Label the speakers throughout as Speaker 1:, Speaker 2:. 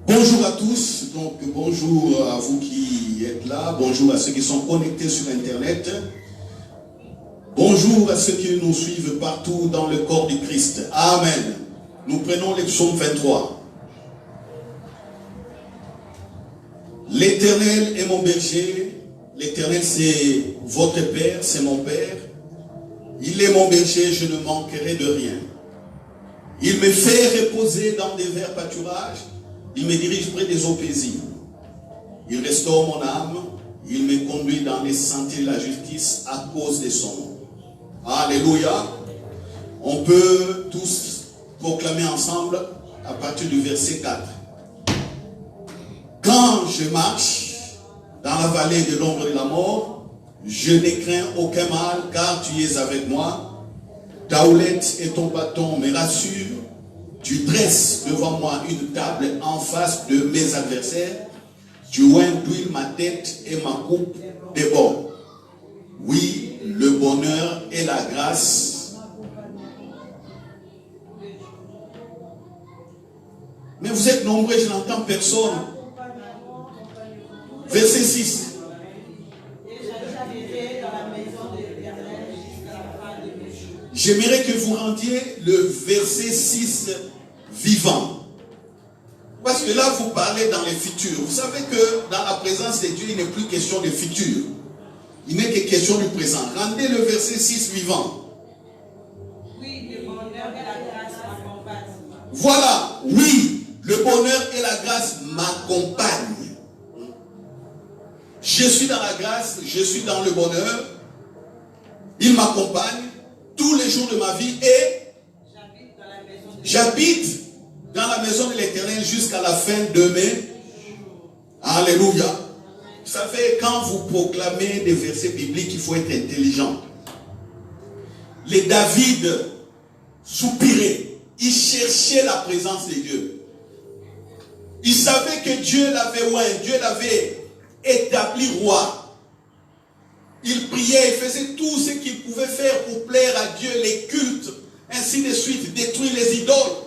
Speaker 1: Bonjour à tous, donc bonjour à vous qui êtes là, bonjour à ceux qui sont connectés sur Internet, bonjour à ceux qui nous suivent partout dans le corps du Christ. Amen. Nous prenons le psaume 23. L'Éternel est mon berger, l'Éternel c'est votre Père, c'est mon Père. Il est mon berger, je ne manquerai de rien. Il me fait reposer dans des verts pâturages. Il me dirige près des eaux paisibles. Il restaure mon âme. Il me conduit dans les sentiers de la justice à cause de son nom. Alléluia. On peut tous proclamer ensemble à partir du verset 4. Quand je marche dans la vallée de l'ombre de la mort, je ne crains aucun mal car tu es avec moi. Ta houlette et ton bâton me rassurent. Tu dresses devant moi une table en face de mes adversaires. Tu oins d'huile ma tête et ma coupe déborde. Oui, le bonheur et la grâce. Mais vous êtes nombreux, je n'entends personne. Verset 6. J'aimerais que vous rendiez le verset 6 vivant. Parce que là, vous parlez dans les futurs. Vous savez que dans la présence de Dieu, il n'est plus question de futur. Il n'est que question du présent. Rendez le verset 6 vivant.
Speaker 2: Oui, le bonheur et la grâce m'accompagnent.
Speaker 1: Voilà, oui, le bonheur et la grâce m'accompagnent. Je suis dans la grâce, je suis dans le bonheur. Il m'accompagne tous les jours de ma vie et j'habite dans la maison de l'Éternel jusqu'à la fin de mes. Alléluia. Vous savez, quand vous proclamez des versets bibliques, il faut être intelligent. Les David soupiraient. Ils cherchaient la présence de Dieu. Ils savaient que Dieu l'avait oint, Dieu l'avait établi roi. Il priait, il faisait tout ce qu'il pouvait faire pour plaire à Dieu, les cultes, ainsi de suite, détruire les idoles.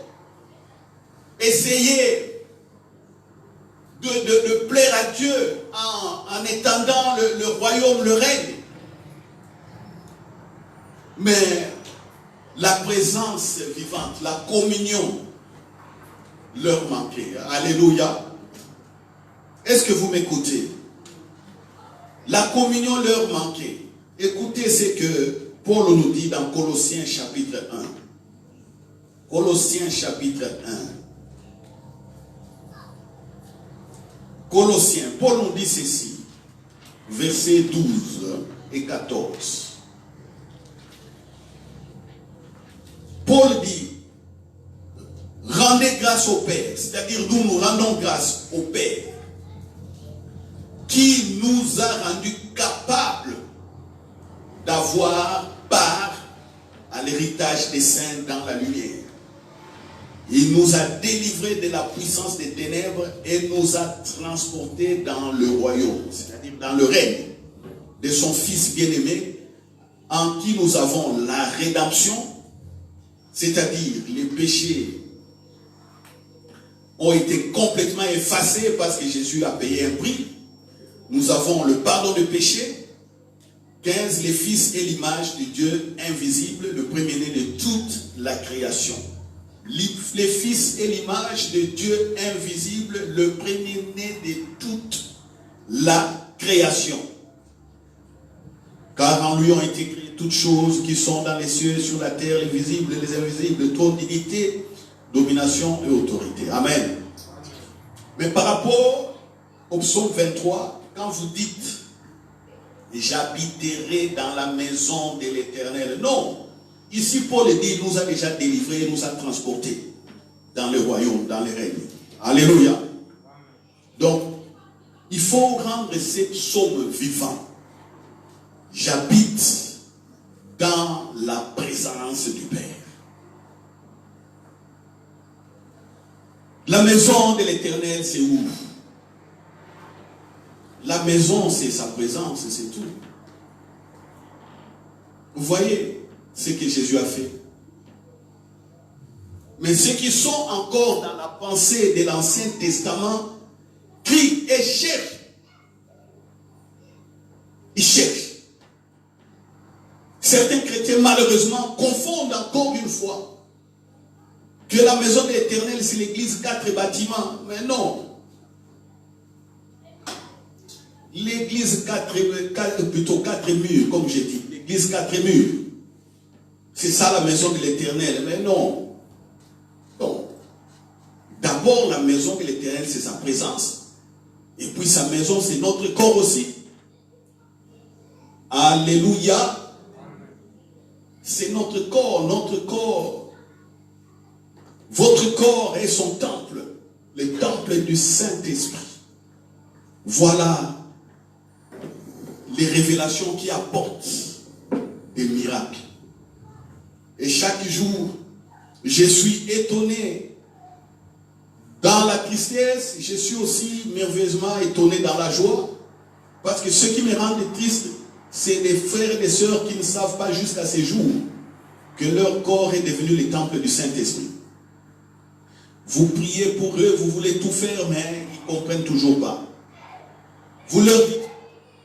Speaker 1: Essayer de plaire à Dieu en étendant le royaume, le règne. Mais la présence vivante, la communion leur manquait. Alléluia. Est-ce que vous m'écoutez? La communion leur manquait. Écoutez ce que Paul nous dit dans Colossiens chapitre 1. Colossiens chapitre 1. Colossiens, Paul nous dit ceci, versets 12 et 14. Paul dit, rendez grâce au Père, c'est-à-dire nous rendons grâce au Père, qui nous a rendus capables d'avoir part à l'héritage des saints dans la lumière. Il nous a délivrés de la puissance des ténèbres et nous a transportés dans le royaume, c'est-à-dire dans le règne de son Fils bien-aimé, en qui nous avons la rédemption, c'est-à-dire les péchés ont été complètement effacés parce que Jésus a payé un prix. Nous avons le pardon de péché. 15, les fils et l'image de Dieu invisible, le premier-né de toute la création. Les fils et l'image de Dieu invisible, le premier-né de toute la création. Car en lui ont été créées toutes choses qui sont dans les cieux, sur la terre, les visibles et les invisibles, trône, dignité, domination et autorité. Amen. Mais par rapport au psaume 23, quand vous dites « J'habiterai dans la maison de l'Éternel », non. Ici, Paul dit « nous a déjà délivrés, nous a transportés dans le royaume, dans les règnes. » Alléluia. Donc, il faut rendre ces psaumes vivants. J'habite dans la présence du Père. La maison de l'Éternel, c'est où? La maison, c'est sa présence, c'est tout. Vous voyez ce que Jésus a fait. Mais ceux qui sont encore dans la pensée de l'Ancien Testament crient et cherchent. Ils cherchent. Certains chrétiens, malheureusement, confondent encore une fois que la maison de l'Éternel, c'est l'église 4 bâtiments. Mais non. L'église 4 murs, comme j'ai dit. L'église 4 murs. C'est ça la maison de l'Éternel. Mais non. Non. D'abord, la maison de l'Éternel, c'est sa présence. Et puis sa maison, c'est notre corps aussi. Alléluia. C'est notre corps, notre corps. Votre corps est son temple, le temple du Saint-Esprit. Voilà les révélations qui apportent des miracles. Et chaque jour, je suis étonné dans la tristesse, je suis aussi merveilleusement étonné dans la joie, parce que ce qui me rend triste, c'est des frères et des sœurs qui ne savent pas jusqu'à ces jours que leur corps est devenu le temple du Saint-Esprit. Vous priez pour eux, vous voulez tout faire, mais ils ne comprennent toujours pas. Vous leur dites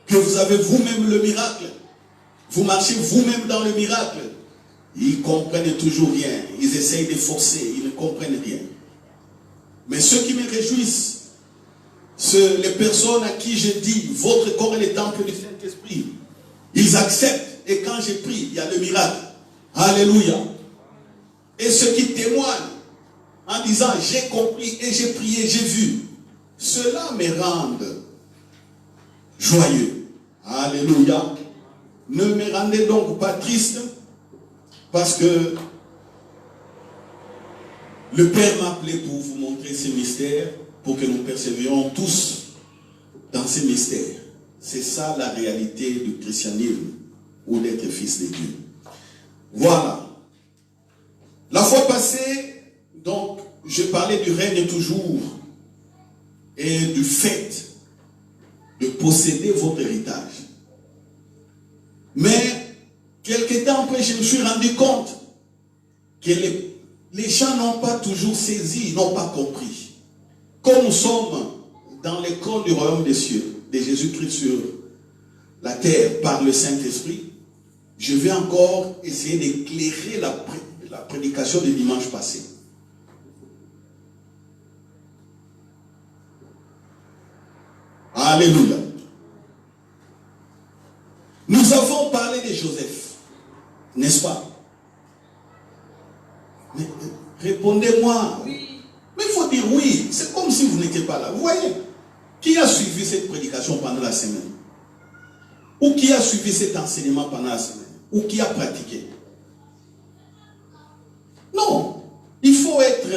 Speaker 1: que vous avez vous-même le miracle. Vous marchez vous-même dans le miracle. Ils ne comprennent toujours rien. Ils essayent de forcer, ils ne comprennent rien. Mais ceux qui me réjouissent, c'est les personnes à qui je dis, votre corps est le temple du Saint-Esprit. Ils acceptent, et quand je prie, il y a le miracle. Alléluia. Et ceux qui témoignent en disant, j'ai compris et j'ai prié, j'ai vu, cela me rend joyeux. Alléluia. Ne me rendez donc pas triste, parce que le Père m'a appelé pour vous montrer ces mystères, pour que nous persévérions tous dans ces mystères. C'est ça la réalité du christianisme, ou d'être fils de Dieu. Voilà. La fois passée, donc, je parlais du règne toujours et du fait de posséder votre héritage. Mais, quelque temps après, je me suis rendu compte que les gens n'ont pas toujours saisi, n'ont pas compris. Comme nous sommes dans l'école du royaume des cieux, de Jésus-Christ sur la terre par le Saint-Esprit, je vais encore essayer d'éclairer la prédication du dimanche passé. Alléluia. Nous avons parlé de Joseph, n'est-ce pas? Mais répondez-moi.
Speaker 2: Oui.
Speaker 1: Mais il faut dire oui. C'est comme si vous n'étiez pas là. Vous voyez? Qui a suivi cette prédication pendant la semaine? Ou qui a suivi cet enseignement pendant la semaine? Ou qui a pratiqué? Non. Il faut être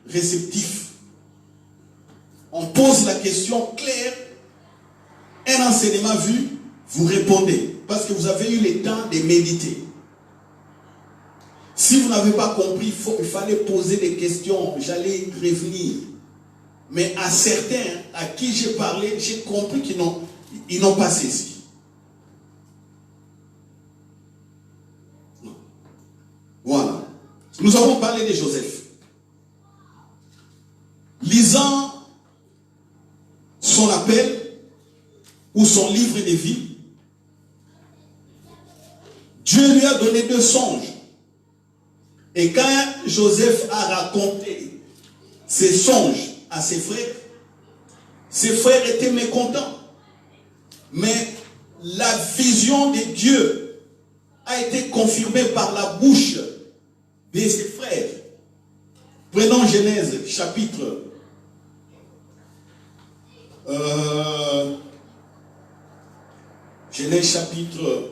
Speaker 1: réceptif. On pose la question claire. Un enseignement vu, vous répondez. Parce que vous avez eu le temps de méditer. Si vous n'avez pas compris, il fallait poser des questions. J'allais revenir. Mais à certains à qui j'ai parlé, j'ai compris qu'ils n'ont pas saisi. Voilà. Nous avons parlé de Joseph. Lisant son appel ou son livre de vie, Dieu lui a donné 2 songes. Et quand Joseph a raconté ses songes à ses frères étaient mécontents. Mais la vision de Dieu a été confirmée par la bouche de ses frères. Prenons Genèse chapitre Genèse chapitre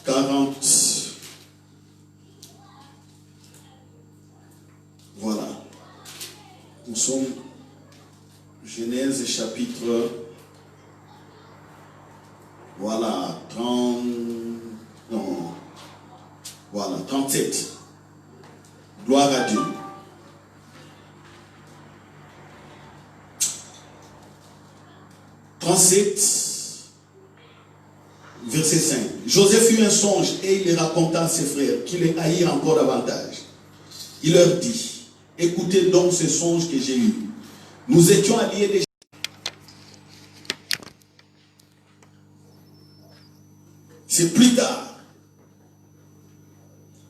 Speaker 1: 40. Voilà. Nous sommes Genèse chapitre, voilà, 30, non, voilà, 37. Gloire à Dieu. Verset 5. Joseph eut un songe et il le raconta à ses frères, qui le haïrent encore davantage. Il leur dit, écoutez donc ce songe que j'ai eu. Nous étions alliés des... C'est plus tard,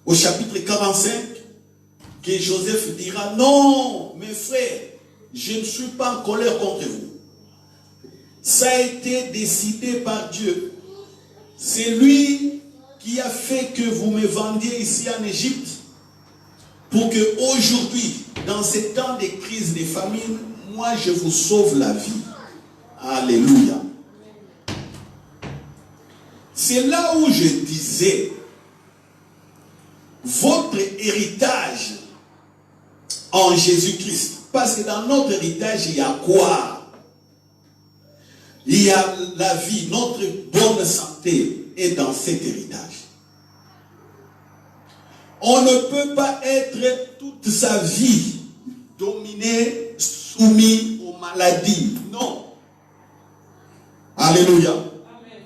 Speaker 1: au chapitre 45, que Joseph dira, non, mes frères, je ne suis pas en colère contre vous. Ça a été décidé par Dieu. C'est lui qui a fait que vous me vendiez ici en Égypte pour que aujourd'hui, dans ces temps de crise, de famine, moi je vous sauve la vie. Alléluia. C'est là où je disais, votre héritage en Jésus-Christ, parce que dans notre héritage, il y a quoi? Il y a la vie, notre bonne santé est dans cet héritage. On ne peut pas être toute sa vie dominé, soumis aux maladies. Non. Alléluia.
Speaker 2: Amen.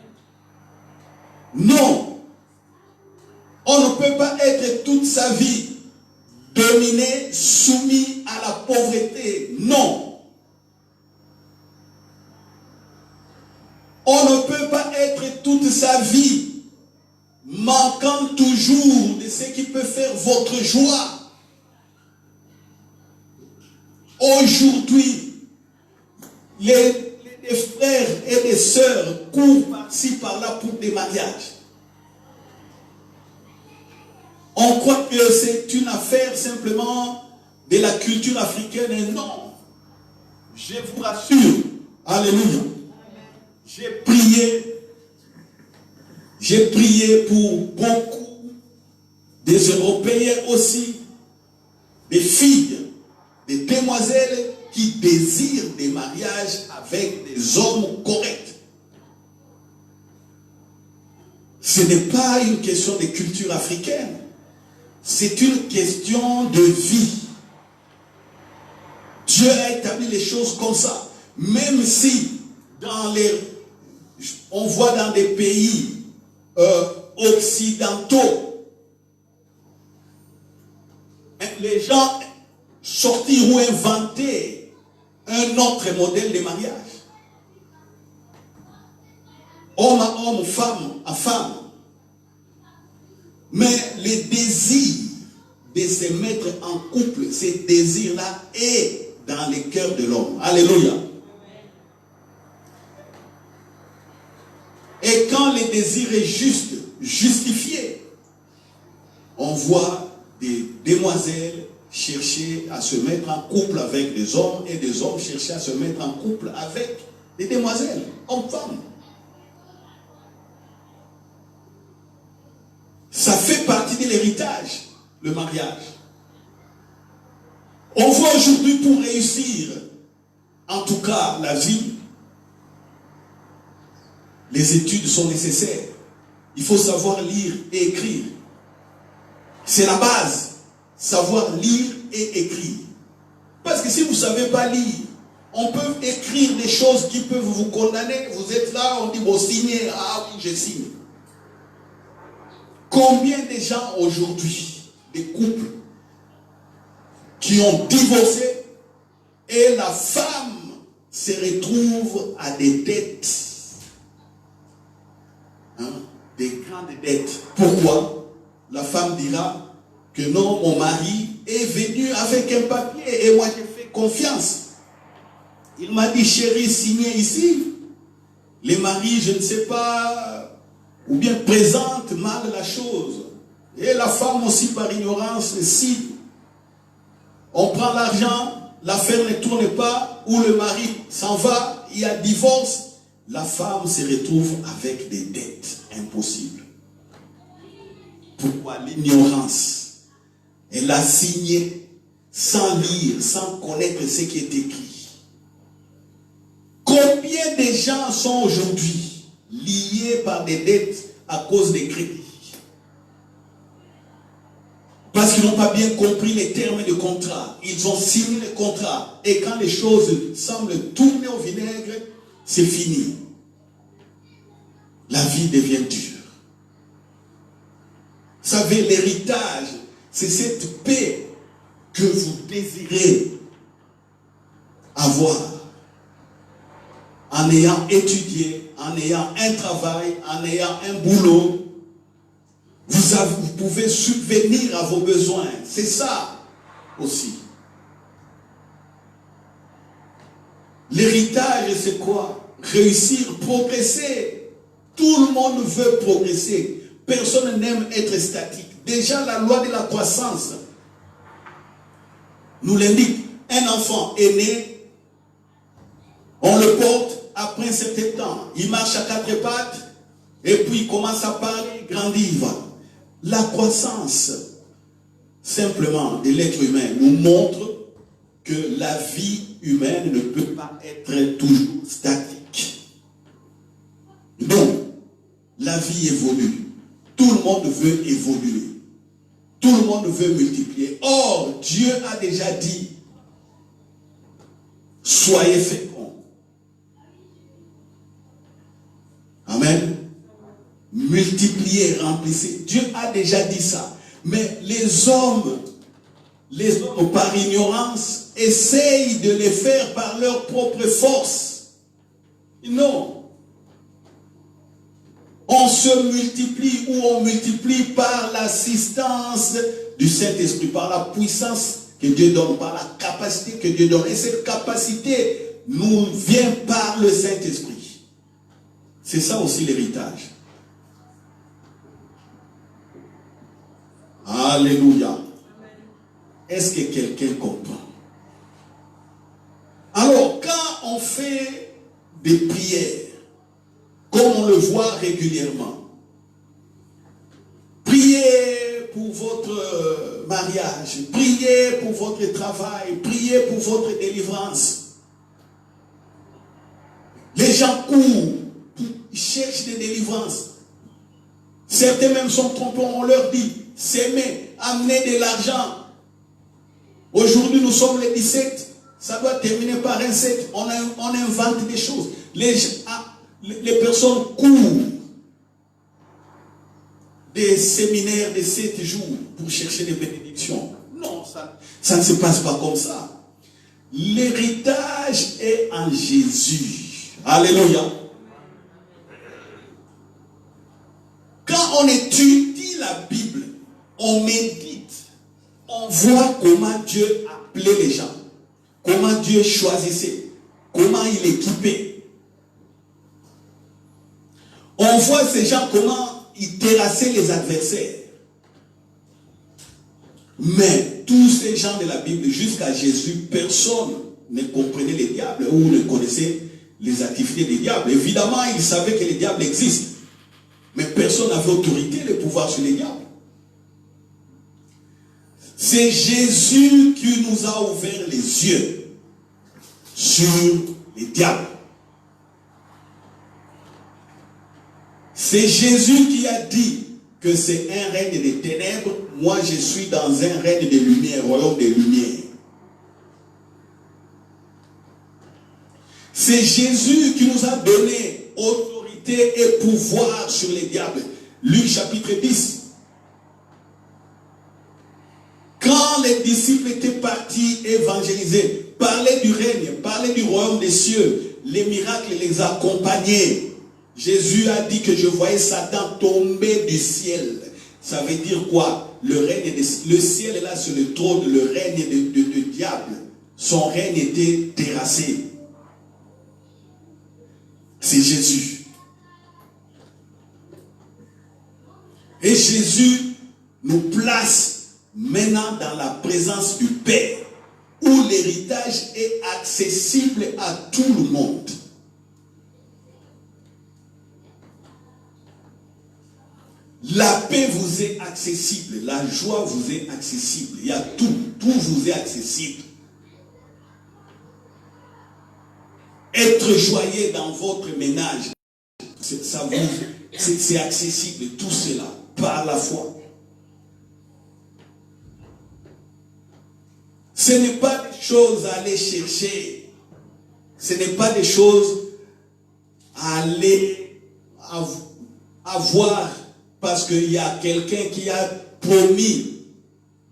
Speaker 1: Non. On ne peut pas être toute sa vie dominé, soumis à la pauvreté. Non. On ne peut pas être toute sa vie manquant toujours de ce qui peut faire votre joie. Aujourd'hui, les frères et les sœurs courent par-ci par-là pour des mariages. On croit que c'est une affaire simplement de la culture africaine. Et non. Je vous rassure. Alléluia. J'ai prié pour beaucoup des Européens aussi, des filles, des demoiselles qui désirent des mariages avec des hommes corrects. Ce n'est pas une question de culture africaine, c'est une question de vie. Dieu a établi les choses comme ça, même si on voit dans des pays occidentaux, les gens sortir ou inventer un autre modèle de mariage. Homme à homme, femme à femme. Mais le désir de se mettre en couple, ce désir-là est dans le cœur de l'homme. Alléluia. Et quand le désir est juste, justifié, on voit des demoiselles chercher à se mettre en couple avec des hommes et des hommes chercher à se mettre en couple avec des demoiselles, hommes-femmes. Ça fait partie de l'héritage, le mariage. On voit aujourd'hui pour réussir, en tout cas la vie, les études sont nécessaires. Il faut savoir lire et écrire. C'est la base. Savoir lire et écrire. Parce que si vous ne savez pas lire, on peut écrire des choses qui peuvent vous condamner. Vous êtes là, on dit, bon, signez. Ah oui, je signe. Combien de gens aujourd'hui, des couples, qui ont divorcé et la femme se retrouve à des dettes. Des grandes dettes. Pourquoi? La femme dira que non, mon mari est venu avec un papier et moi j'ai fait confiance. Il m'a dit, chérie, signez ici. Les maris, je ne sais pas, ou bien présentent mal la chose. Et la femme aussi par ignorance, si on prend l'argent, l'affaire ne tourne pas, ou le mari s'en va, il y a divorce, la femme se retrouve avec des dettes impossibles. Pourquoi? L'ignorance. Elle a signé sans lire, sans connaître ce qui est écrit. Combien de gens sont aujourd'hui liés par des dettes à cause des crédits? Parce qu'ils n'ont pas bien compris les termes de contrat. Ils ont signé le contrat. Et quand les choses semblent tourner au vinaigre, c'est fini. La vie devient dure. savez, l'héritage, c'est cette paix que vous désirez avoir en ayant étudié, en ayant un travail, en ayant un boulot. Vous pouvez subvenir à vos besoins. C'est ça aussi. L'héritage, c'est quoi? Réussir, progresser. Tout le monde veut progresser. Personne n'aime être statique. Déjà, la loi de la croissance nous l'indique. Un enfant est né, on le porte après un certain temps. Il marche à quatre pattes et puis il commence à parler, grandit, il va. La croissance, simplement, de l'être humain nous montre que la vie humaine ne peut pas être toujours statique. Donc, la vie évolue. Tout le monde veut évoluer. Tout le monde veut multiplier. Or, Dieu a déjà dit, soyez féconds. Amen. Multipliez, remplissez. Dieu a déjà dit ça. Mais les hommes par ignorance, essayent de les faire par leur propre force. Non. On se multiplie ou on multiplie par l'assistance du Saint-Esprit, par la puissance que Dieu donne, par la capacité que Dieu donne. Et cette capacité nous vient par le Saint-Esprit. C'est ça aussi l'héritage. Alléluia. Est-ce que quelqu'un comprend? Alors, quand on fait des prières, comme on le voit régulièrement, priez pour votre mariage, priez pour votre travail, priez pour votre délivrance. Les gens courent, ils cherchent des délivrances. Certains même sont trompés, on leur dit, s'aimer, amenez de l'argent. Aujourd'hui, nous sommes les 17, ça doit terminer par un 7. On invente des choses. Les personnes courent des séminaires de 7 jours pour chercher des bénédictions. Non, ça ne se passe pas comme ça. L'héritage est en Jésus. Alléluia. Quand on étudie la Bible, on médite, on voit comment Dieu appelait les gens, comment Dieu choisissait, comment il équipait. On voit ces gens comment ils terrassaient les adversaires. Mais tous ces gens de la Bible, jusqu'à Jésus, personne ne comprenait les diables ou ne connaissait les activités des diables. Évidemment, ils savaient que les diables existent. Mais personne n'avait autorité de pouvoir sur les diables. C'est Jésus qui nous a ouvert les yeux sur les diables. C'est Jésus qui a dit que c'est un règne des ténèbres. Moi, je suis dans un règne des lumières, royaume des lumières. C'est Jésus qui nous a donné autorité et pouvoir sur les diables. Luc chapitre 10. Quand les disciples étaient partis évangéliser, parler du règne, parler du royaume des cieux, les miracles les accompagnaient. Jésus a dit que je voyais Satan tomber du ciel. Ça veut dire quoi? Le ciel est là sur le trône, le règne de diable. Son règne était terrassé. C'est Jésus. Et Jésus nous place maintenant dans la présence du Père, où l'héritage est accessible à tout le monde. La paix vous est accessible, la joie vous est accessible, il y a tout vous est accessible. Être joyeux dans votre ménage, c'est accessible, tout cela, par la foi. Ce n'est pas des choses à aller chercher. Ce n'est pas des choses à aller avoir parce qu'il y a quelqu'un qui a promis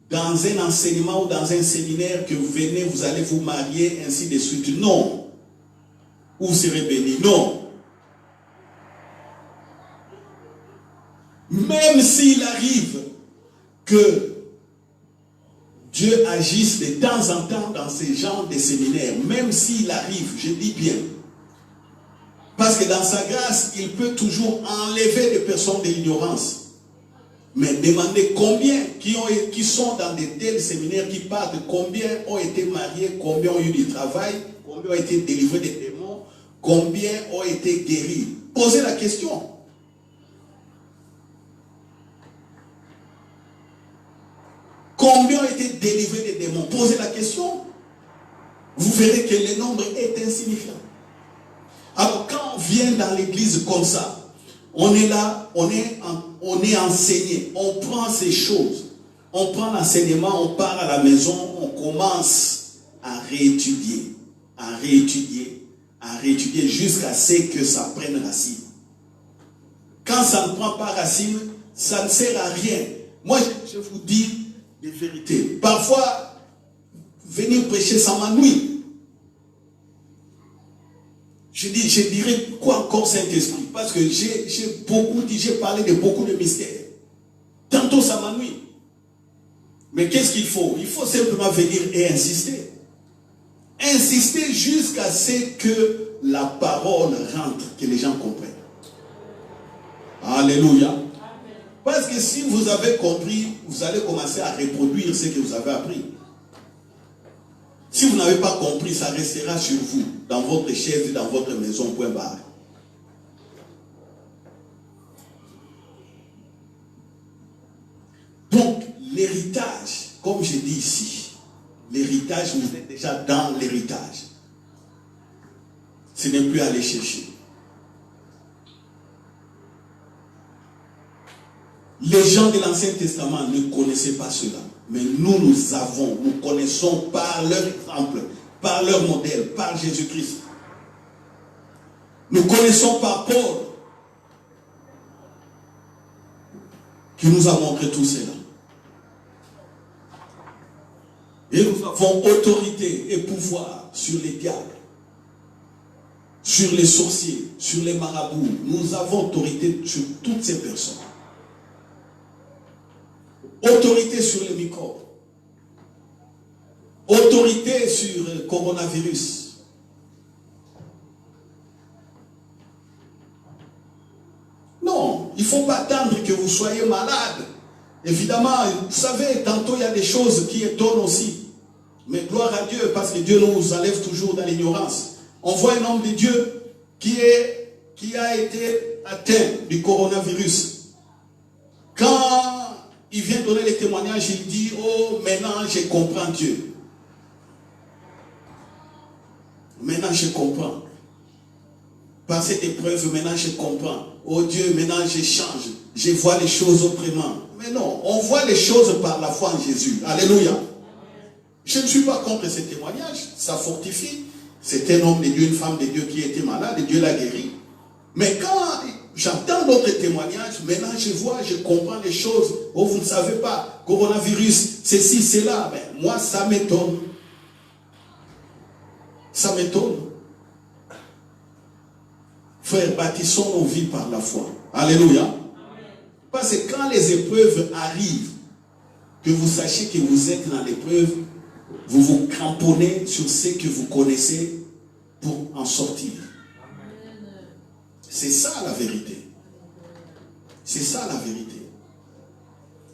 Speaker 1: dans un enseignement ou dans un séminaire que vous venez, vous allez vous marier, ainsi de suite. Non. Ou vous serez béni. Non. Même s'il arrive que Dieu agisse de temps en temps dans ces genres de séminaires, même s'il arrive, je dis bien, parce que dans sa grâce, il peut toujours enlever des personnes de l'ignorance. Mais demandez combien qui sont dans des tels séminaires qui parlent, combien ont été mariés, combien ont eu du travail, combien ont été délivrés des démons, combien ont été guéris. Posez la question. Combien ont été délivrés des démons? Posez la question. Vous verrez que le nombre est insignifiant. Alors quand on vient dans l'église comme ça, on est là, on est enseigné, on prend ces choses, on prend l'enseignement, on part à la maison, on commence à réétudier, jusqu'à ce que ça prenne racine. Quand ça ne prend pas racine, ça ne sert à rien. Moi, je vous dis des vérités. Parfois, venir prêcher, ça m'ennuie. Je dirais quoi encore Saint-Esprit? Parce que j'ai beaucoup dit, j'ai parlé de beaucoup de mystères. Tantôt ça m'ennuie. Mais qu'est-ce qu'il faut? Il faut simplement venir et insister. Insister jusqu'à ce que la parole rentre, que les gens comprennent. Alléluia. Parce que si vous avez compris, vous allez commencer à reproduire ce que vous avez appris. Si vous n'avez pas compris, ça restera sur vous, dans votre chaise, dans votre maison, point barre. Donc, l'héritage, comme je dis ici, l'héritage, vous êtes déjà dans l'héritage. Ce n'est plus à aller chercher. Les gens de l'Ancien Testament ne connaissaient pas cela. Mais nous connaissons par leur exemple, par leur modèle, par Jésus-Christ. Nous connaissons par Paul, qui nous a montré tout cela. Et nous avons autorité et pouvoir sur les diables, sur les sorciers, sur les marabouts. Nous avons autorité sur toutes ces personnes. Autorité sur les microbes. Autorité sur le coronavirus. Non, il ne faut pas attendre que vous soyez malade. Évidemment, vous savez, tantôt il y a des choses qui étonnent aussi. Mais gloire à Dieu, parce que Dieu nous enlève toujours dans l'ignorance. On voit un homme de Dieu qui a été atteint du coronavirus. Quand il vient donner les témoignages, il dit, oh, maintenant je comprends Dieu. Maintenant je comprends. Par cette épreuve, maintenant je comprends. Oh Dieu, maintenant je change. Je vois les choses autrement. Mais non, on voit les choses par la foi en Jésus. Alléluia. Je ne suis pas contre ces témoignages. Ça fortifie. C'est un homme de Dieu, une femme de Dieu qui était malade et Dieu l'a guéri. Mais quand j'entends d'autres témoignages, maintenant je vois, je comprends les choses. Oh, vous ne savez pas, coronavirus, ceci, cela. Mais moi, ça m'étonne. Ça m'étonne. Frères, bâtissons nos vies par la foi. Alléluia. Parce que quand les épreuves arrivent, que vous sachiez que vous êtes dans l'épreuve, vous vous cramponnez sur ce que vous connaissez pour en sortir. C'est ça la vérité. C'est ça la vérité.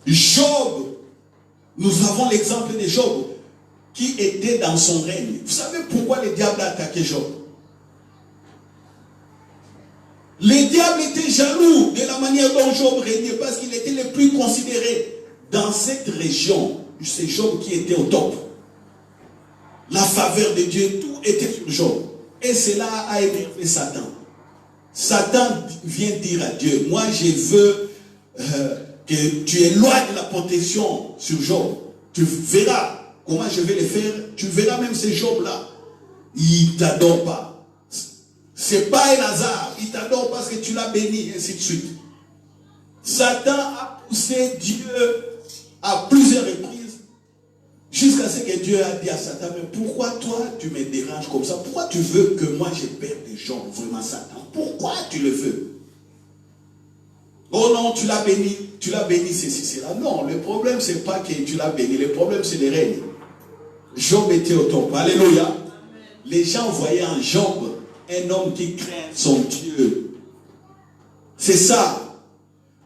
Speaker 1: Job, nous avons l'exemple de Job qui était dans son règne. Vous savez pourquoi le diable a attaqué Job? Le diable était jaloux de la manière dont Job régnait parce qu'il était le plus considéré dans cette région. C'est Job qui était au top. La faveur de Dieu, tout était sur Job. Et cela a énervé Satan. Satan vient dire à Dieu, moi je veux que tu éloignes la protection sur Job. Tu verras comment je vais le faire. Tu verras même ce Job-là. Il ne t'adore pas. C'est pas un hasard. Il t'adore parce que tu l'as béni, et ainsi de suite. Satan a poussé Dieu à plusieurs reprises, jusqu'à ce que Dieu a dit à Satan, mais pourquoi toi tu me déranges comme ça? Pourquoi tu veux que moi je perde des gens, vraiment Satan? Pourquoi tu le veux? Oh non, tu l'as béni, ceci, cela. Non, le problème c'est pas que tu l'as béni, le problème c'est le règne. Job était au top. Alléluia. Amen. Les gens voyaient en Job un homme qui craint son Dieu. C'est ça.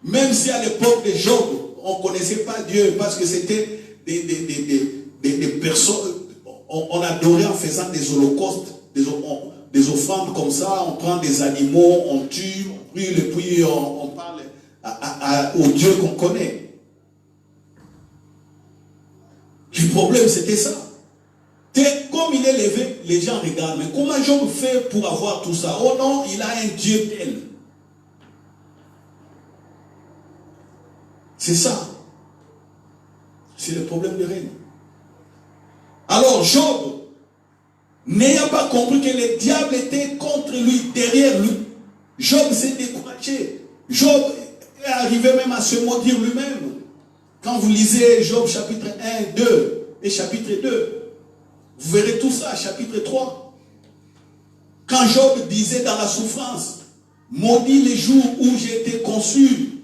Speaker 1: Même si à l'époque de Job, on ne connaissait pas Dieu parce que c'était des personnes, on adorait en faisant des holocaustes, des offrandes comme ça, on prend des animaux, on tue, on brûle et puis on parle au Dieu qu'on connaît. Le problème c'était ça. Comme il est levé, les gens regardent. Mais comment Job fait pour avoir tout ça? Oh non, il a un Dieu tel. C'est ça. C'est le problème de règne. Alors Job, n'ayant pas compris que le diable était contre lui, derrière lui, Job s'est découragé. Job est arrivé même à se maudire lui-même. Quand vous lisez Job chapitre 1, 2 et chapitre 2, vous verrez tout ça, chapitre 3. Quand Job disait dans la souffrance, maudit les jours où j'ai été conçu,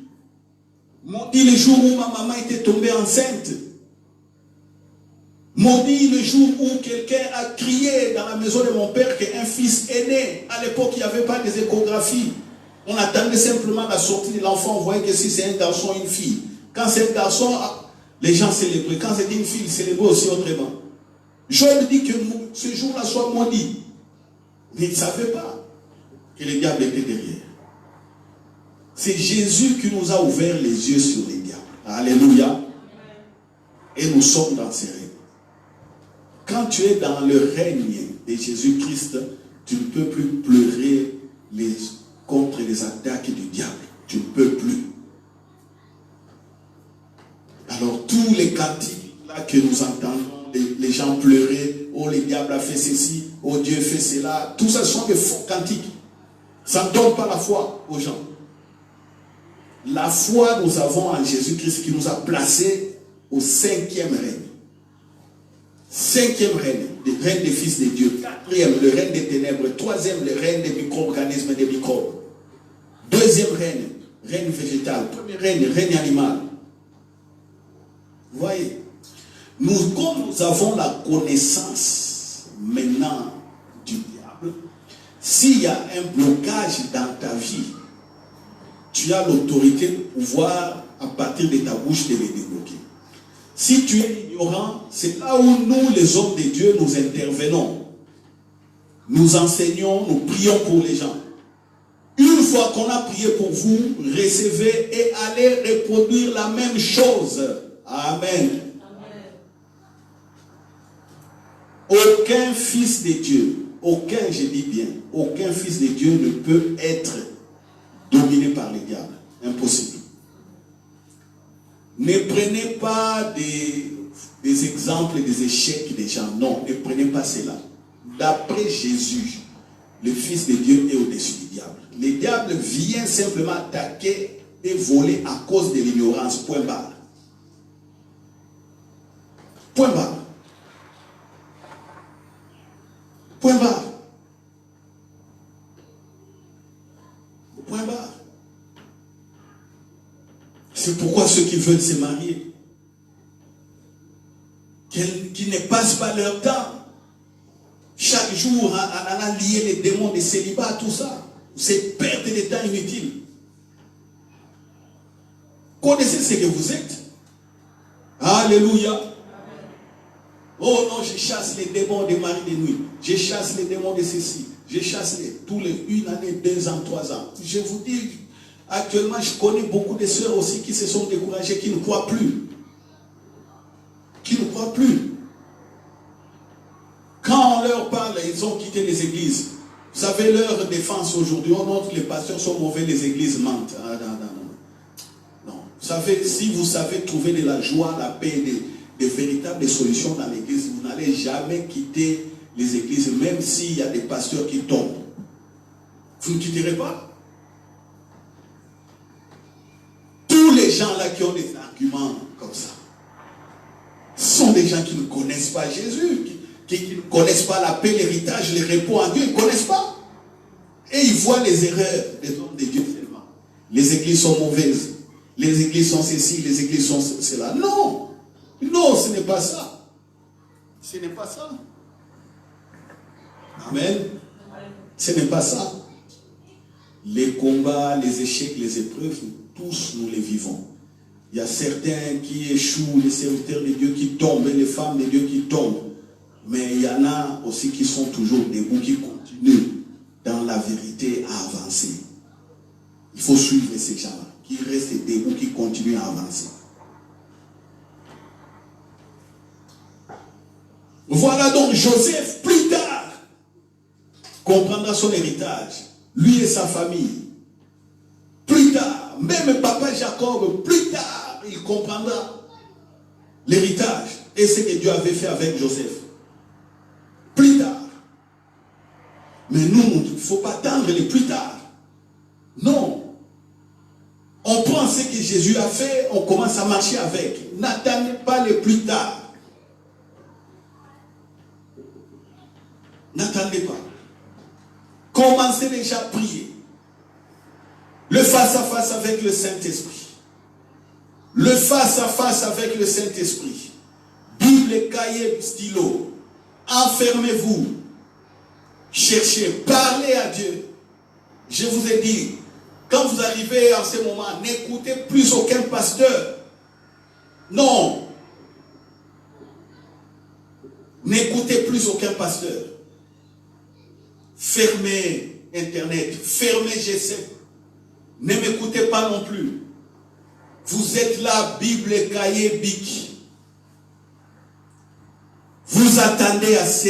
Speaker 1: maudit les jours où ma maman était tombée enceinte, maudit le jour où quelqu'un a crié dans la maison de mon père qu'un fils est né. À l'époque, il n'y avait pas des échographies. On attendait simplement la sortie de l'enfant. On voyait que si c'est un garçon ou une fille. Quand c'est un garçon, les gens célébraient. Quand c'est une fille, ils célébraient aussi autrement. Job dit que ce jour-là soit maudit. Mais il ne savait pas que le diable était derrière. C'est Jésus qui nous a ouvert les yeux sur les diables. Alléluia. Et nous sommes dans ces règnes. Quand tu es dans le règne de Jésus-Christ, tu ne peux plus pleurer contre les attaques du diable. Tu ne peux plus. Alors tous les cantiques là que nous entendons, les gens pleuraient, oh le diable a fait ceci, oh Dieu fait cela, tout ça sont des faux cantiques. Ça ne donne pas la foi aux gens. La foi nous avons en Jésus-Christ qui nous a placés au 5e règne. 5e règne, le règne des fils de Dieu. 4e, le règne des ténèbres. 3e, le règne des micro-organismes et des microbes. 2e règne, règne végétal. 1er règne, règne animal. Vous voyez, comme nous avons la connaissance maintenant du diable, s'il y a un blocage dans ta vie, tu as l'autorité de pouvoir, à partir de ta bouche, de les débloquer. Si tu es ignorant, c'est là où nous, les hommes de Dieu, nous intervenons. Nous enseignons, nous prions pour les gens. Une fois qu'on a prié pour vous, recevez et allez reproduire la même chose. Amen. Aucun fils de Dieu, aucun, je dis bien, aucun fils de Dieu ne peut être dominé par les diables. Impossible. Ne prenez pas des exemples des échecs des gens. Non, ne prenez pas cela. D'après Jésus, le Fils de Dieu est au-dessus du diable. Le diable vient simplement attaquer et voler à cause de l'ignorance. Point barre. Point barre. Point barre. Point barre. C'est pourquoi ceux qui veulent se marier, qui ne passent pas leur temps, chaque jour à lier les démons des célibats, tout ça, c'est perte de temps inutile. Connaissez ce que vous êtes. Alléluia. Oh non, je chasse les démons des maris de nuit. Je chasse les démons de ceci. Je chasse tous les 1 année, 2 ans, 3 ans. Je vous dis, actuellement, je connais beaucoup de sœurs aussi qui se sont découragées, qui ne croient plus. Qui ne croient plus. Quand on leur parle, ils ont quitté les églises. Vous savez, leur défense aujourd'hui, on montre que les pasteurs sont mauvais, les églises mentent. Ah, non. Vous savez, si vous savez trouver de la joie, la paix, des véritables solutions dans l'église, vous n'allez jamais quitter les églises, même s'il y a des pasteurs qui tombent. Vous ne quitterez pas. Tous les gens là qui ont des arguments comme ça, des gens qui ne connaissent pas Jésus, qui ne connaissent pas l'appel, l'héritage, les repos en Dieu, ils ne connaissent pas. Et ils voient les erreurs des hommes de Dieu seulement. Les églises sont mauvaises, les églises sont ceci, les églises sont cela. Non, non, ce n'est pas ça. Ce n'est pas ça. Amen. Ce n'est pas ça. Les combats, les échecs, les épreuves, tous nous les vivons. Il y a certains qui échouent, les serviteurs de Dieu qui tombent, les femmes de Dieu qui tombent. Mais il y en a aussi qui sont toujours debout, qui continuent dans la vérité à avancer. Il faut suivre ces gens-là, qui restent debout, qui continuent à avancer. Voilà donc Joseph, plus tard, comprendra son héritage, lui et sa famille. Plus tard, même papa Jacob, plus tard, il comprendra l'héritage et ce que Dieu avait fait avec Joseph. Plus tard. Mais nous, il ne faut pas attendre les plus tard. Non. On prend ce que Jésus a fait, on commence à marcher avec. N'attendez pas les plus tard. N'attendez pas. Commencez déjà à prier. Le face-à-face avec le Saint-Esprit. Le face-à-face avec le Saint-Esprit. Bible, cahier, stylo. Enfermez-vous. Cherchez. Parlez à Dieu. Je vous ai dit, quand vous arrivez en ce moment, n'écoutez plus aucun pasteur. Non. N'écoutez plus aucun pasteur. Fermez Internet. Fermez G7. Ne m'écoutez pas non plus. Vous êtes là, Bible, cahier, bic. Vous attendez à ce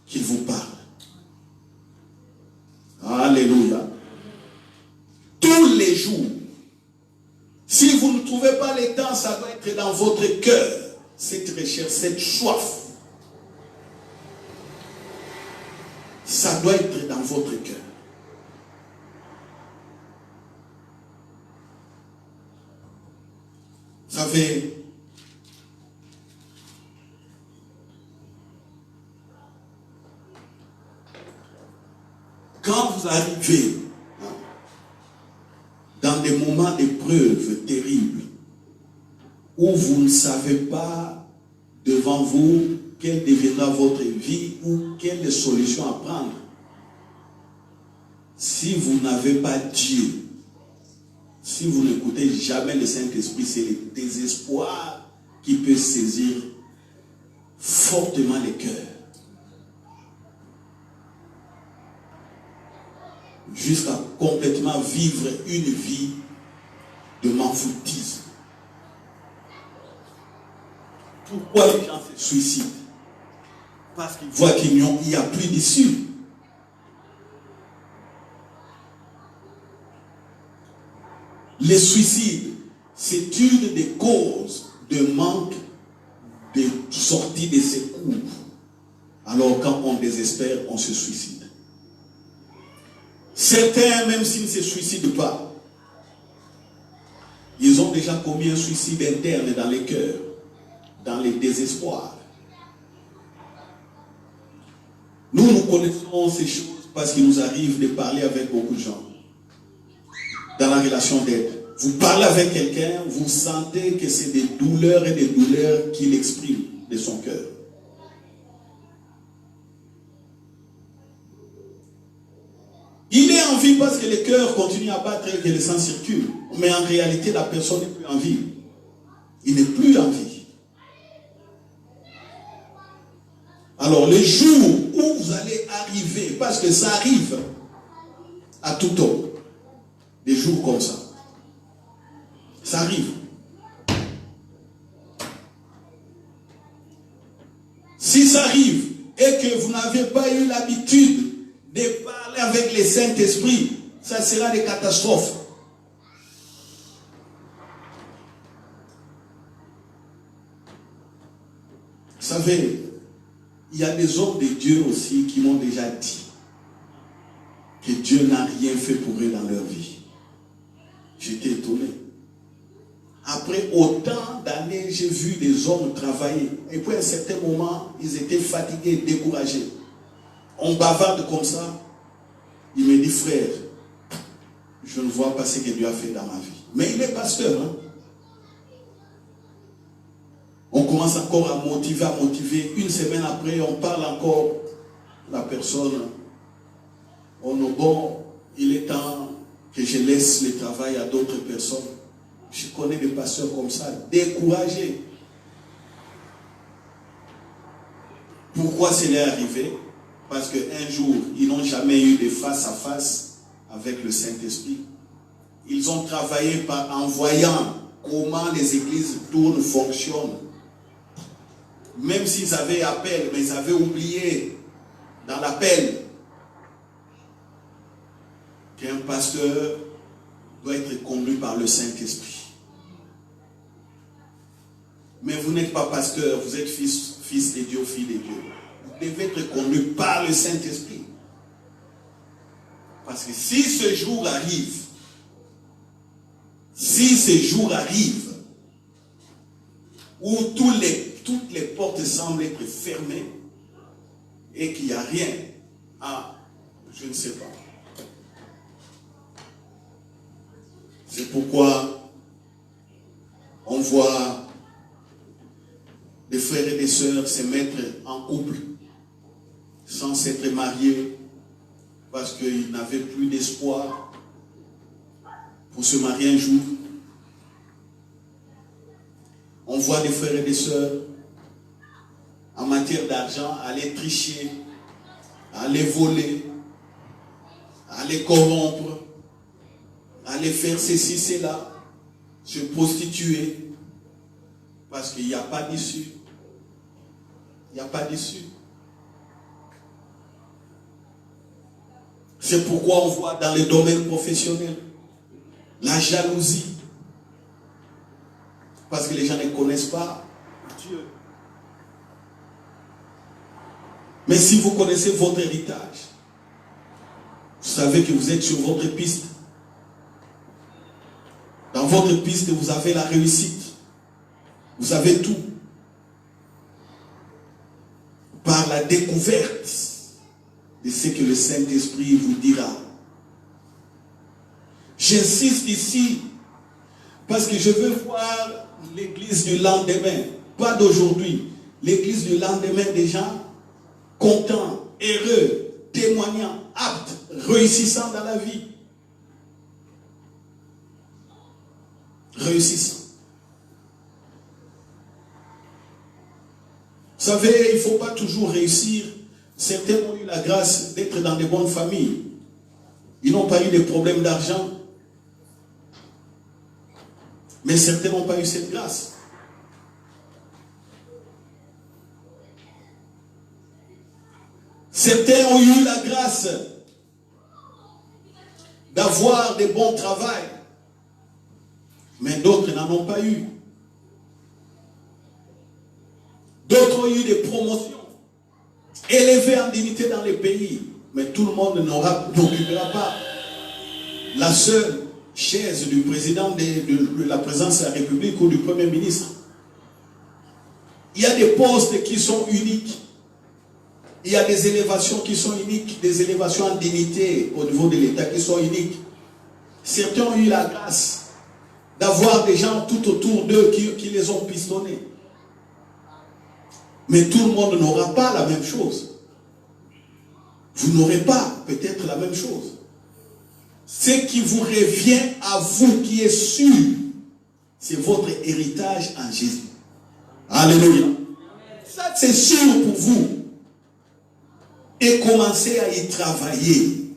Speaker 1: qu'il vous parle. Alléluia. Tous les jours. Si vous ne trouvez pas le temps, ça doit être dans votre cœur. Cette recherche, cette soif. Ça doit être dans votre cœur. Vous savez, quand vous arrivez dans des moments d'épreuve terribles, où vous ne savez pas devant vous quelle deviendra votre vie ou quelle solution à prendre, si vous n'avez pas Dieu, si vous n'écoutez jamais le Saint-Esprit, c'est le désespoir qui peut saisir fortement les cœurs. Jusqu'à complètement vivre une vie de m'en-foutisme. Pourquoi les gens se suicident? Parce qu'ils voient qu'il n'y a plus d'issue. Les suicides, c'est une des causes de manque de sortie de secours. Alors quand on désespère, on se suicide. Certains, même s'ils ne se suicident pas, ils ont déjà commis un suicide interne dans les cœurs, dans les désespoirs. Nous connaissons ces choses parce qu'il nous arrive de parler avec beaucoup de gens. Dans la relation d'aide. Vous parlez avec quelqu'un, vous sentez que c'est des douleurs et des douleurs qu'il exprime de son cœur. Il est en vie parce que le cœur continue à battre et que le sang circule. Mais en réalité, la personne n'est plus en vie. Il n'est plus en vie. Alors, le jour où vous allez arriver, parce que ça arrive à tout homme, des jours comme ça. Ça arrive. Si ça arrive et que vous n'avez pas eu l'habitude de parler avec le Saint-Esprit, ça sera des catastrophes. Vous savez, il y a des hommes de Dieu aussi qui m'ont déjà dit que Dieu n'a rien fait pour eux dans leur vie. J'étais étonné. après autant d'années, j'ai vu des hommes travailler. Et puis à un certain moment, ils étaient fatigués, découragés. On bavarde comme ça. Il me dit, frère, je ne vois pas ce que Dieu a fait dans ma vie. Mais il est pasteur. Hein? On commence encore à motiver. Une semaine après, on parle encore. La personne, oh non, bon, il est temps que je laisse le travail à d'autres personnes. Je connais des pasteurs comme ça, découragés. Pourquoi cela est arrivé? Parce qu'un jour, ils n'ont jamais eu de face à face avec le Saint-Esprit. Ils ont travaillé en voyant comment les églises tournent, fonctionnent. Même s'ils avaient appel, mais ils avaient oublié dans l'appel qu'un pasteur doit être conduit par le Saint-Esprit. Mais vous n'êtes pas pasteur, vous êtes fils de Dieu, fille de Dieu. Vous devez être conduit par le Saint-Esprit. Parce que si ce jour arrive, où toutes les portes semblent être fermées et qu'il n'y a rien, je ne sais pas. C'est pourquoi on voit des frères et des sœurs se mettre en couple sans s'être mariés parce qu'ils n'avaient plus d'espoir pour se marier un jour. On voit des frères et des sœurs en matière d'argent aller tricher, aller voler, aller corrompre, aller faire ceci, cela, se prostituer, parce qu'il n'y a pas d'issue. Il n'y a pas d'issue. C'est pourquoi on voit dans les domaines professionnels la jalousie. Parce que les gens ne connaissent pas Dieu. Mais si vous connaissez votre héritage, vous savez que vous êtes sur votre piste. Dans votre piste, vous avez la réussite. Vous avez tout. Par la découverte de ce que le Saint-Esprit vous dira. J'insiste ici parce que je veux voir l'église du lendemain, pas d'aujourd'hui. L'église du lendemain des gens contents, heureux, témoignant, aptes, réussissant dans la vie. Réussissant. Vous savez, il ne faut pas toujours réussir. Certains ont eu la grâce d'être dans de bonnes familles. Ils n'ont pas eu de problèmes d'argent. Mais certains n'ont pas eu cette grâce. Certains ont eu la grâce d'avoir des bons travails. Mais d'autres n'en ont pas eu. D'autres ont eu des promotions élevées en dignité dans les pays. Mais tout le monde n'occupera pas la seule chaise du président de la présidence de la République ou du Premier ministre. Il y a des postes qui sont uniques. Il y a des élévations qui sont uniques, des élévations en dignité au niveau de l'État qui sont uniques. Certains ont eu la grâce d'avoir des gens tout autour d'eux qui les ont pistonnés. Mais tout le monde n'aura pas la même chose. Vous n'aurez pas peut-être la même chose. Ce qui vous revient à vous qui est sûr, c'est votre héritage en Jésus. Alléluia. Ça c'est sûr pour vous. Et commencez à y travailler.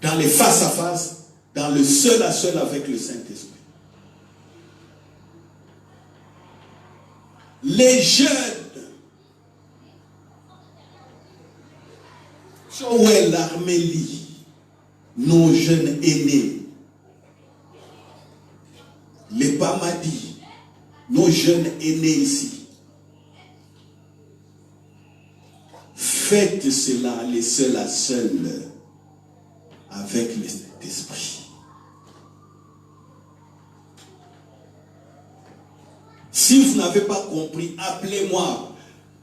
Speaker 1: Dans les face à face, dans le seul à seul avec le Saint-Esprit. Les jeunes, Joël Armélie, nos jeunes aînés, les Pamadi, nos jeunes aînés ici, faites cela les seuls à seul avec le Saint-Esprit. Si vous n'avez pas compris, appelez-moi.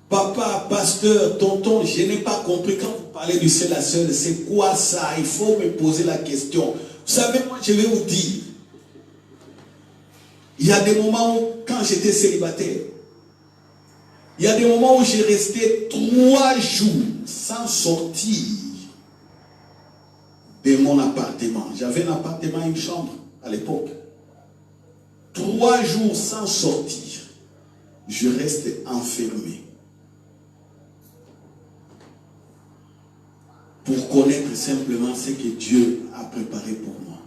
Speaker 1: Papa, pasteur, tonton, je n'ai pas compris. Quand vous parlez du seul à seul, c'est quoi ça? Il faut me poser la question. Vous savez, moi, je vais vous dire. Il y a des moments où, quand j'étais célibataire, il y a des moments où j'ai resté 3 jours sans sortir de mon appartement. J'avais un appartement, une chambre à l'époque. 3 jours sans sortir. Je reste enfermé. Pour connaître simplement ce que Dieu a préparé pour moi.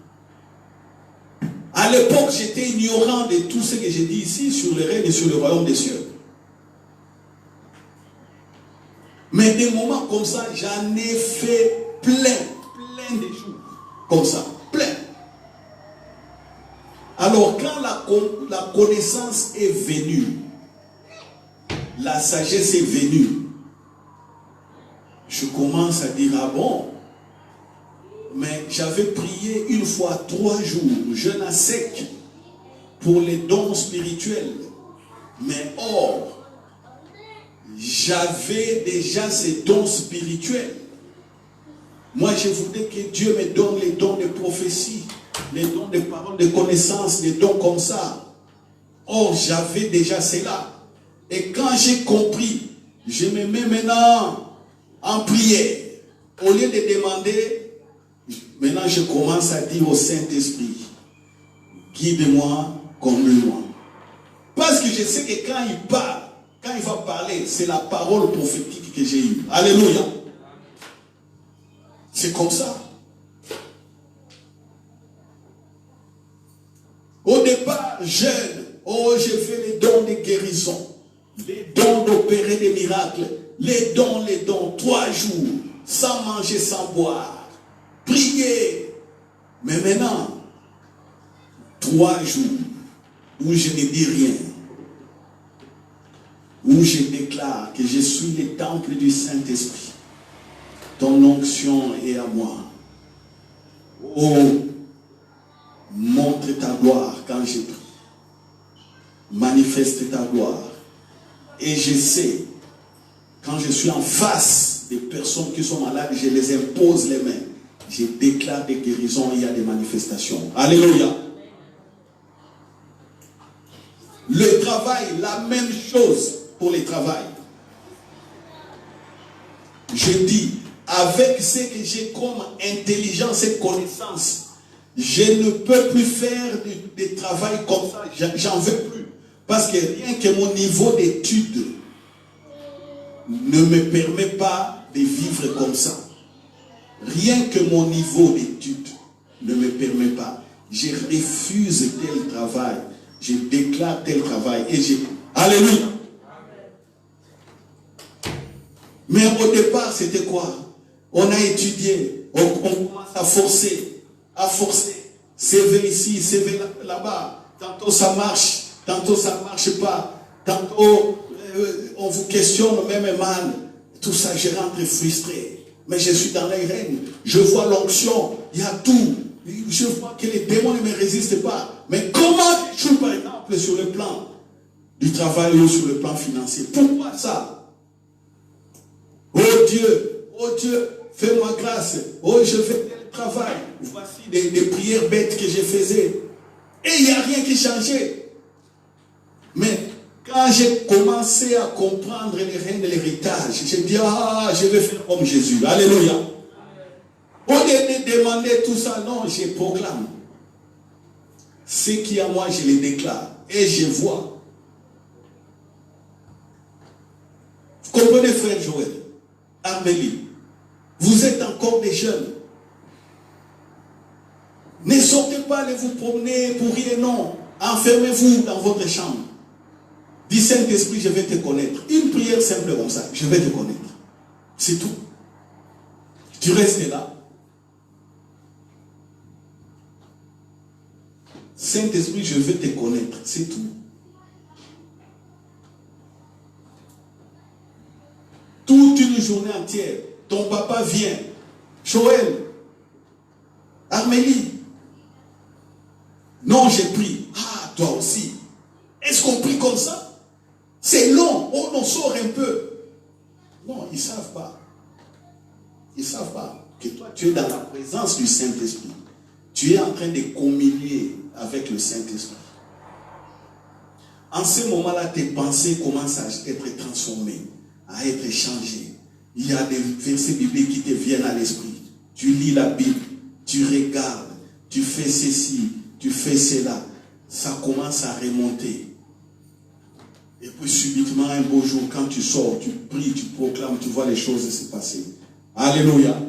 Speaker 1: À l'époque, j'étais ignorant de tout ce que j'ai dit ici sur le règne et sur le royaume des cieux. Mais des moments comme ça, j'en ai fait plein de jours. Comme ça, plein. Alors, quand la connaissance est venue, la sagesse est venue, je commence à dire, ah bon, mais j'avais prié une fois 3 jours, jeûne à sec, pour les dons spirituels. Mais or, j'avais déjà ces dons spirituels. Moi, je voulais que Dieu me donne les dons de prophétie, les dons de paroles, de connaissances, les dons comme ça. Or, j'avais déjà cela. Et quand j'ai compris, je me mets maintenant en prière. Au lieu de demander, maintenant je commence à dire au Saint-Esprit, guide-moi, conduis-moi. Parce que je sais que quand il parle, quand il va parler, c'est la parole prophétique que j'ai eue. Alléluia. C'est comme ça. Au départ, jeune, oh, j'ai fait les dons de guérison, les dons d'opérer des miracles, les dons, 3 jours, sans manger, sans boire, prier. Mais maintenant, 3 jours où je ne dis rien, où je déclare que je suis le temple du Saint-Esprit. Ton onction est à moi. Oh, montre ta gloire quand je prie. Manifeste ta gloire. Et je sais, quand je suis en face des personnes qui sont malades, je les impose les mains. Je déclare des guérisons, il y a des manifestations. Alléluia. Le travail, la même chose pour le travail. Je dis, avec ce que j'ai comme intelligence et connaissance, je ne peux plus faire du travail comme ça. J'en veux plus. Parce que rien que mon niveau d'études ne me permet pas de vivre comme ça. Rien que mon niveau d'études ne me permet pas. Je refuse tel travail. Je déclare tel travail. Et j'ai... Alléluia. Mais au départ, c'était quoi? On a étudié. On commence à forcer. CV ici, CV là-bas. Tantôt ça marche. Tantôt ça ne marche pas. Tantôt on vous questionne même mal. Tout ça, je rentre frustré. Mais je suis dans les règnes. Je vois l'onction. Il y a tout. Je vois que les démons ne me résistent pas. Mais comment je joue par exemple sur le plan du travail ou sur le plan financier? Pourquoi ça? Oh Dieu, fais-moi grâce. Oh, je fais tel travail. Voici des prières bêtes que je faisais. Et il n'y a rien qui changeait. Mais quand j'ai commencé à comprendre les règnes de l'héritage, j'ai dit, ah, je vais faire comme Jésus. Alléluia. Au lieu de demander tout ça, non, je proclame. Ce qui est à moi, je le déclare. Et je vois. Vous comprenez, frère Joël, Armélie, vous êtes encore des jeunes. Ne sortez pas aller vous promener pour rien, non. Enfermez-vous dans votre chambre. Dis Saint-Esprit, je vais te connaître. Une prière simple comme ça, je vais te connaître. C'est tout. Tu restes là. Saint-Esprit, je vais te connaître. C'est tout. Toute une journée entière, ton papa vient. Joël, Armélie. Non, j'ai pris. Ah, toi aussi. Est-ce qu'on prie comme ça? oh non, sors un peu. Non, ils ne savent pas. Ils ne savent pas que toi, tu es dans la présence du Saint-Esprit. Tu es en train de communier avec le Saint-Esprit. En ce moment-là, tes pensées commencent à être transformées, à être changées. Il y a des versets bibliques qui te viennent à l'esprit. Tu lis la Bible, tu regardes, tu fais ceci, tu fais cela. Ça commence à remonter. Et puis subitement, un beau jour, quand tu sors, tu pries, tu proclames, tu vois les choses se passer. Alléluia. Amen.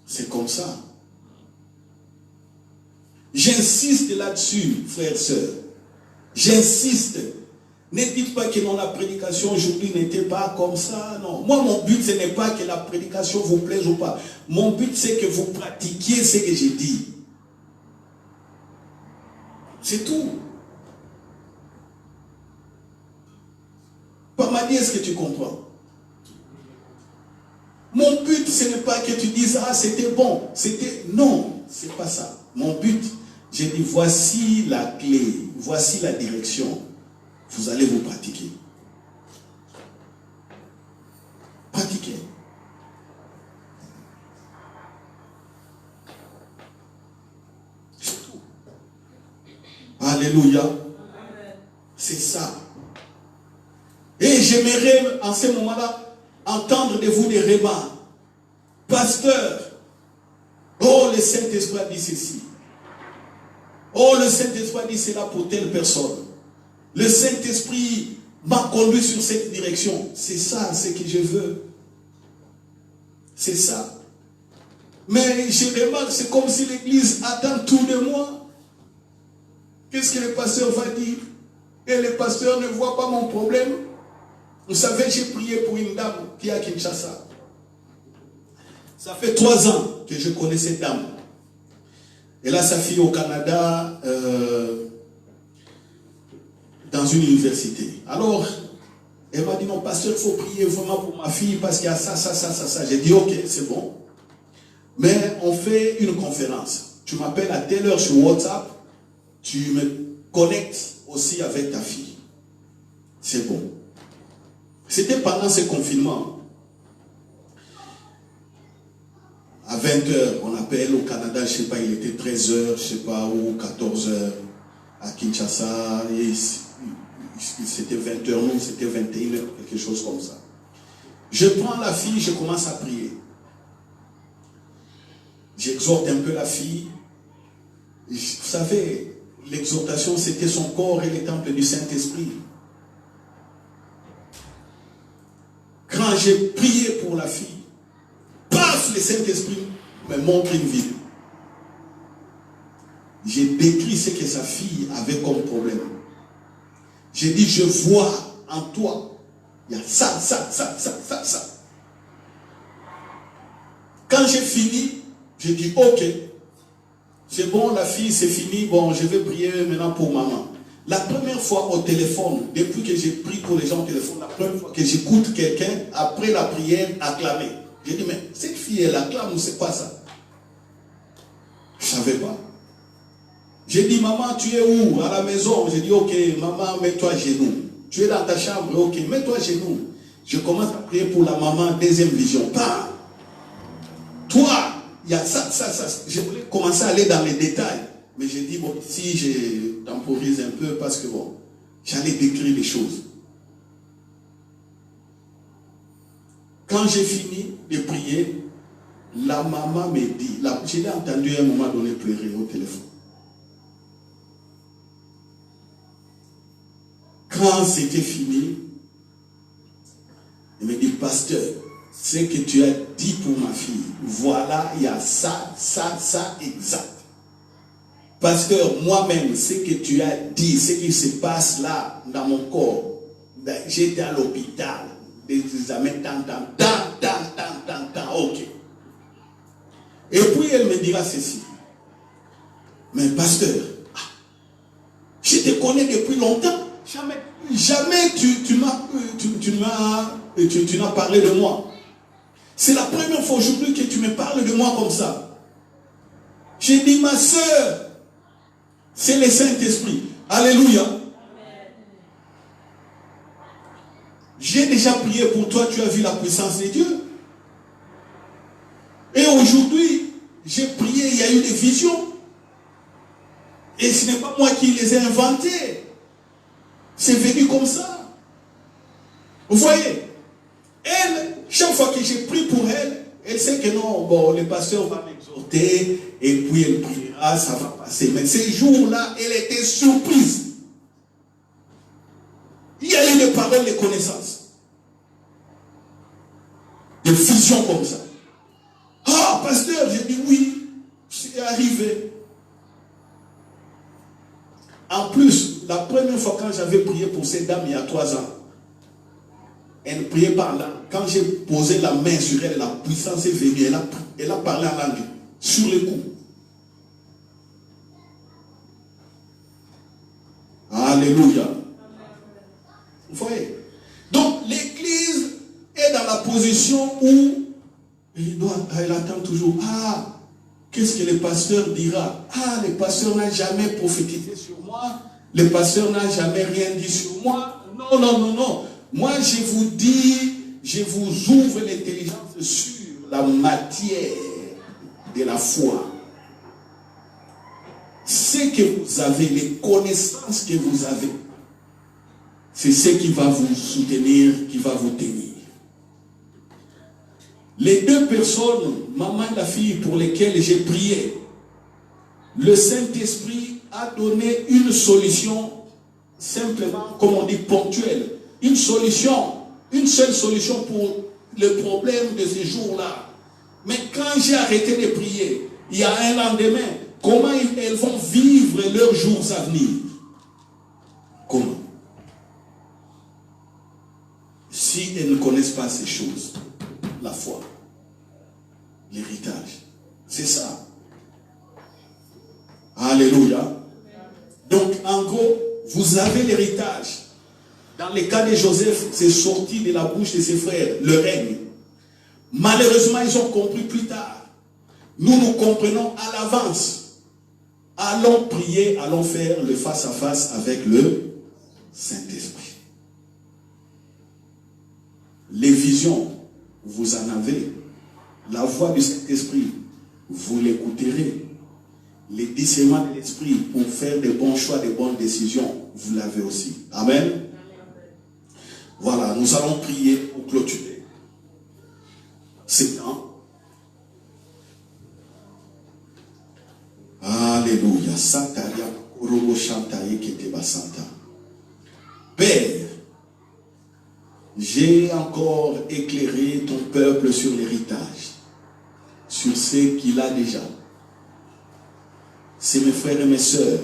Speaker 1: C'est comme ça. J'insiste là-dessus, frères et sœurs. J'insiste. Ne dites pas que non, la prédication aujourd'hui n'était pas comme ça. Non. Moi, mon but, ce n'est pas que la prédication vous plaise ou pas. Mon but, c'est que vous pratiquiez ce que j'ai dit. C'est tout. Pamadi, est-ce que tu comprends? Mon but, ce n'est pas que tu dises, ah, c'était bon. C'était... Non, c'est pas ça. Mon but, j'ai dit, voici la clé, voici la direction. Vous allez vous pratiquer. Pratiquez. C'est tout. Alléluia. C'est ça. Et j'aimerais en ce moment-là entendre de vous des remarques. Pasteur, oh le Saint-Esprit a dit ceci. Oh le Saint-Esprit a dit cela pour telle personne. Le Saint-Esprit m'a conduit sur cette direction. C'est ça, ce que je veux. C'est ça. Mais je remarque, c'est comme si l'Église attend tout de moi. Qu'est-ce que le pasteur va dire? Et le pasteur ne voit pas mon problème. Vous savez, j'ai prié pour une dame qui est à Kinshasa. Ça fait 3 ans que je connais cette dame. Elle a sa fille au Canada, dans une université. Alors, elle m'a dit, non, pasteur, il faut prier vraiment pour ma fille parce qu'il y a ça, ça, ça, ça, ça. J'ai dit, ok, c'est bon. Mais on fait une conférence. Tu m'appelles à telle heure sur WhatsApp, tu me connectes aussi avec ta fille. C'est bon. C'était pendant ce confinement. À 20h, on appelle au Canada, je ne sais pas, il était 13h, je ne sais pas, ou 14h. À Kinshasa, c'était 20h, nous, c'était 21h, quelque chose comme ça. Je prends la fille, je commence à prier. J'exhorte un peu la fille. Vous savez, l'exhortation, c'était son corps et le temple du Saint-Esprit. Quand j'ai prié pour la fille, paf, le Saint-Esprit me montre une vidéo. J'ai décrit ce que sa fille avait comme problème. J'ai dit, je vois en toi, il y a ça, ça, ça, ça, ça, ça. Quand j'ai fini, j'ai dit, ok, c'est bon, la fille, c'est fini, bon, je vais prier maintenant pour maman. La première fois au téléphone, depuis que j'ai prié pour les gens au téléphone, la première fois que j'écoute quelqu'un, après la prière, acclamer. J'ai dit, mais cette fille, elle acclame ou c'est pas ça? Je ne savais pas. J'ai dit, maman, tu es où? À la maison. J'ai dit, ok, maman, mets-toi à genoux. Tu es dans ta chambre, ok, mets-toi à genoux. Je commence à prier pour la maman, deuxième vision. Pas. Toi, il y a ça, ça, ça. Je voulais commencer à aller dans les détails. Mais j'ai dit, bon, si je temporise un peu, parce que bon, j'allais décrire les choses. Quand j'ai fini de prier, la maman me dit, je l'ai entendu à un moment donné pleurer au téléphone. Quand c'était fini, il me dit, pasteur, ce que tu as dit pour ma fille, voilà, il y a ça, ça, ça, exact. Pasteur, moi-même, ce que tu as dit, ce qui se passe là, dans mon corps, j'étais à l'hôpital, des examens, ok. Et puis elle me dira ceci, mais pasteur, je te connais depuis longtemps, jamais tu n'as parlé de moi. C'est la première fois aujourd'hui que tu me parles de moi comme ça. J'ai dit, ma soeur, c'est le Saint-Esprit. Alléluia. J'ai déjà prié pour toi, tu as vu la puissance de Dieu. Et aujourd'hui, j'ai prié, il y a eu des visions. Et ce n'est pas moi qui les ai inventées. C'est venu comme ça. Vous voyez, elle, chaque fois que j'ai prié pour elle, elle sait que non, bon, le pasteur va m'exhorter, et puis elle priera, ça va passer. Mais ces jours-là, elle était surprise. Il y a eu des paroles de connaissance. Des visions comme ça. Ah, pasteur, j'ai dit oui, c'est arrivé. En plus, la première fois quand j'avais prié pour cette dame il y a 3 ans, elle priait par là. Quand j'ai posé la main sur elle, la puissance est venue. Elle a parlé en langue, sur le coup. Alléluia. Vous voyez? Donc, l'église est dans la position où elle attend toujours. Ah, qu'est-ce que le pasteur dira? Ah, le pasteur n'a jamais prophétisé sur moi. Le pasteur n'a jamais rien dit sur moi. Non, non, non, non. Moi, je vous dis, je vous ouvre l'intelligence sur la matière de la foi. Ce que vous avez, les connaissances que vous avez, c'est ce qui va vous soutenir, qui va vous tenir. Les 2 personnes, maman et la fille, pour lesquelles j'ai prié, le Saint-Esprit a donné une solution, simplement, comme on dit, ponctuelle. Une solution, une seule solution pour le problème de ces jours-là. Mais quand j'ai arrêté de prier, il y a un lendemain, comment elles vont vivre leurs jours à venir? Comment? Si elles ne connaissent pas ces choses, la foi, l'héritage, c'est ça. Alléluia. Donc, en gros, vous avez l'héritage. Dans le cas de Joseph, c'est sorti de la bouche de ses frères, le règne. Malheureusement, ils ont compris plus tard. Nous comprenons à l'avance. Allons prier, allons faire le face-à-face avec le Saint-Esprit. Les visions, vous en avez. La voix du Saint-Esprit, vous l'écouterez. Les discernements de l'Esprit pour faire des bons choix, des bonnes décisions, vous l'avez aussi. Amen. Voilà, nous allons prier pour clôturer ces temps. Alléluia. Père, j'ai encore éclairé ton peuple sur l'héritage, sur ce qu'il a déjà. C'est mes frères et mes sœurs,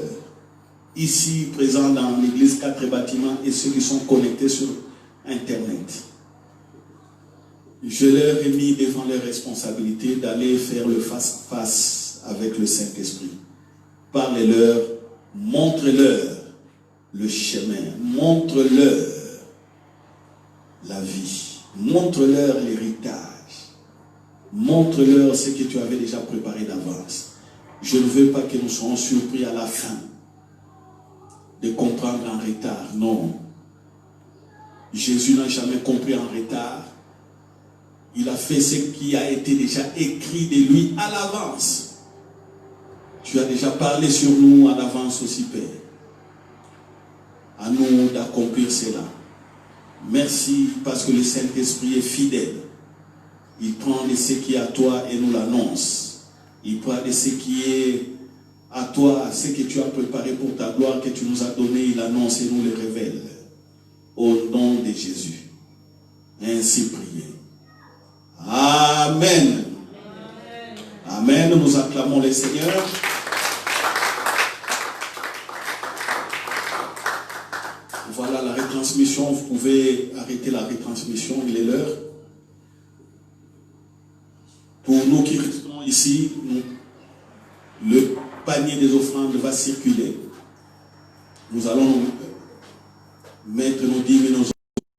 Speaker 1: ici présents dans l'église 4 bâtiments et ceux qui sont connectés sur Internet. Je leur ai mis devant leurs responsabilités d'aller faire le face-à-face avec le Saint-Esprit. Parlez-leur, montrez-leur le chemin, montre-leur la vie, montre-leur l'héritage, montre-leur ce que tu avais déjà préparé d'avance. Je ne veux pas que nous soyons surpris à la fin de comprendre en retard. Non. Jésus n'a jamais compris en retard. Il a fait ce qui a été déjà écrit de lui à l'avance. Tu as déjà parlé sur nous à l'avance aussi, Père. À nous d'accomplir cela. Merci parce que le Saint-Esprit est fidèle. Il prend de ce qui est à toi et nous l'annonce. Il prend de ce qui est à toi, ce que tu as préparé pour ta gloire, que tu nous as donné, il annonce et nous le révèle. Au nom de Jésus. Ainsi priez. Amen. Amen. Nous acclamons le Seigneur. Voilà la retransmission. Vous pouvez arrêter la retransmission. Il est l'heure. Pour nous qui restons ici, le panier des offrandes va circuler. Nous allons